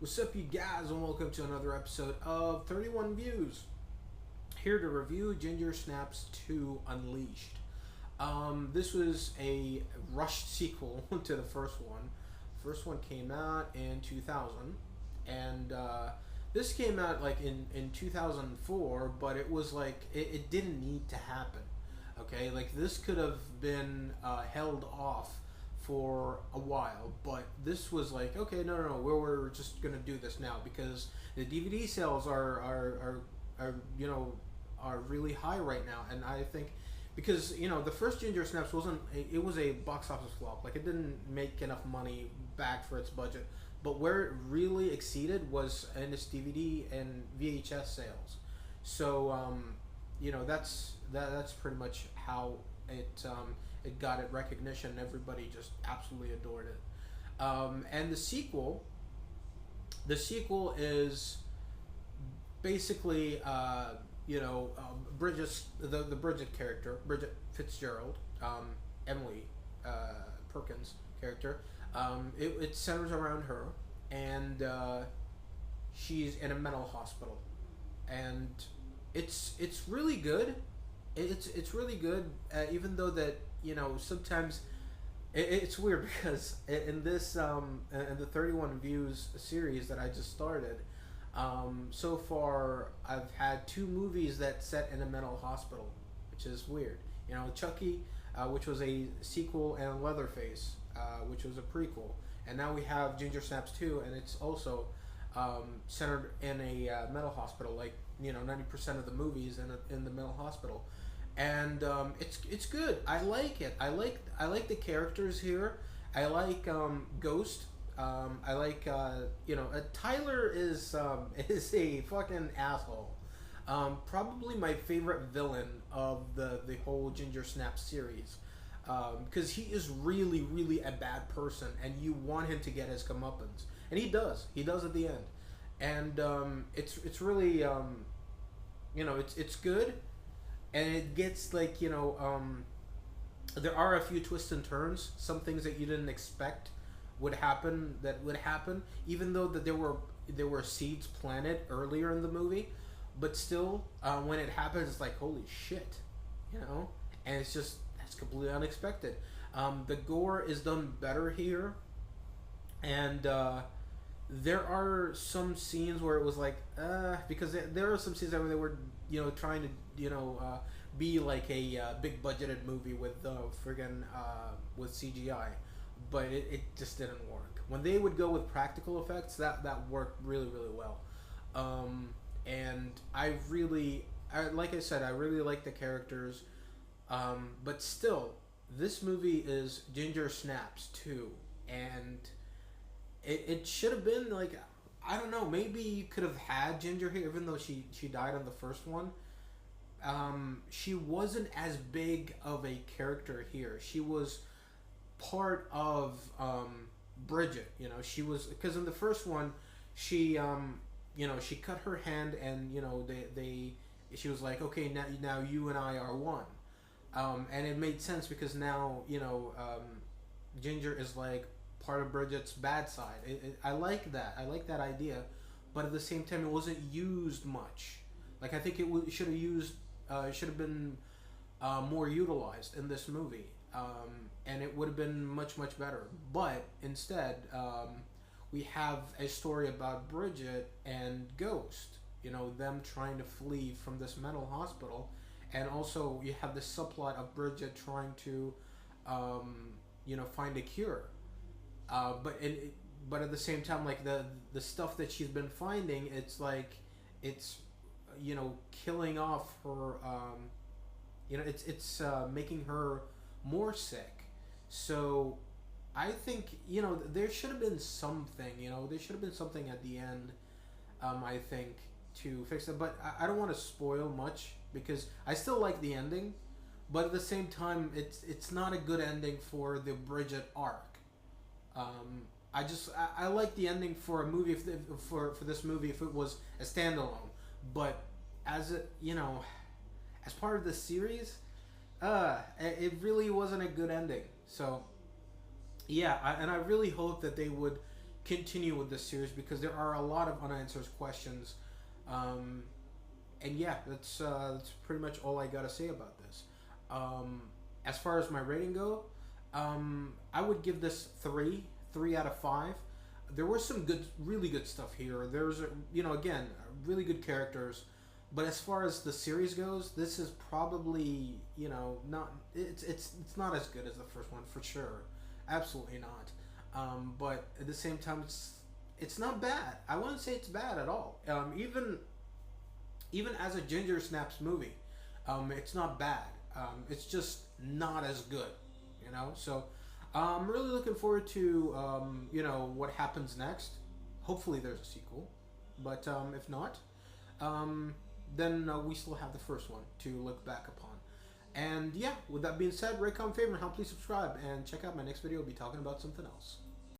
What's up, you guys, and welcome to another episode of 31 Views. Here to review Ginger Snaps 2 Unleashed. This was a rushed sequel to the first one. First one came out in 2000, and this came out like in 2004, but it was like it didn't need to happen. Okay, like this could have been held off for a while, but this was like, okay, no, we're just gonna do this now because the DVD sales are are really high right now, and I think because the first Ginger Snaps wasn't it was a box office flop, like it didn't make enough money back for its budget, but where it really exceeded was in its DVD and VHS sales. So that's pretty much how it got it recognition. Everybody just absolutely adored it. And the sequel is basically Bridget's the Bridget character, Bridget Fitzgerald, Emily Perkins character. It centers around her, and she's in a mental hospital, and it's really good. It's really good, even though that sometimes it's weird because in this in the 31 Views series that I just started, so far I've had two movies that set in a mental hospital, which is weird. Chucky, which was a sequel, and Leatherface, which was a prequel, and now we have Ginger Snaps 2, and it's also centered in a mental hospital. Like 90% of the movies in the mental hospital, and it's good. I like it. I like the characters here. I like Ghost. I like Tyler is a fucking asshole. Probably my favorite villain of the whole Ginger Snap series, because he is really a bad person, and you want him to get his comeuppance, and he does. He does at the end, and it's really it's good, and it gets like there are a few twists and turns, some things that you didn't expect would happen, even though that there were seeds planted earlier in the movie, but still, when it happens, it's like holy shit, you know, and it's just that's completely unexpected. The gore is done better here, and there are some scenes where it was like, because there are some scenes where they were, trying to, be like a big budgeted movie with friggin' with CGI, but it just didn't work. When they would go with practical effects, that worked really well. And like I said, I really like the characters, but still, this movie is Ginger Snaps 2, and it should have been like, I don't know, maybe you could have had Ginger here, even though she died on the first one. She wasn't as big of a character here. She was part of Bridget. She was, because in the first one, she she cut her hand, and they she was like, okay, now you and I are one. And it made sense because now Ginger is like part of Bridget's bad side. I like that. I like that idea, but at the same time, it wasn't used much. Like I think it should have used should have been more utilized in this movie, and it would have been much better. But instead, we have a story about Bridget and Ghost. Them trying to flee from this mental hospital, and also you have the subplot of Bridget trying to, find a cure. But at the same time, like the stuff that she's been finding, it's like it's killing off her. It's making her more sick. So I think there should have been something. There should have been something at the end. I think to fix it, but I don't want to spoil much because I still like the ending, but at the same time, it's not a good ending for the Bridget arc. I like the ending for a movie for this movie if it was a standalone, but as as part of the series, it really wasn't a good ending. So yeah, and I really hope that they would continue with this series because there are a lot of unanswered questions. Um, and yeah, that's pretty much all I gotta say about this. As far as my rating go, I would give this three out of five. There was some good, really good stuff here. There's, again, really good characters. But as far as the series goes, this is probably, not it's not as good as the first one for sure, absolutely not. But at the same time, it's not bad. I wouldn't say it's bad at all. Even as a Ginger Snaps movie, it's not bad. It's just not as good, So I'm really looking forward to what happens next. Hopefully, there's a sequel, but if not, then we still have the first one to look back upon. And yeah, with that being said, rate, comment, favorite, and please subscribe and check out my next video. I'll be talking about something else.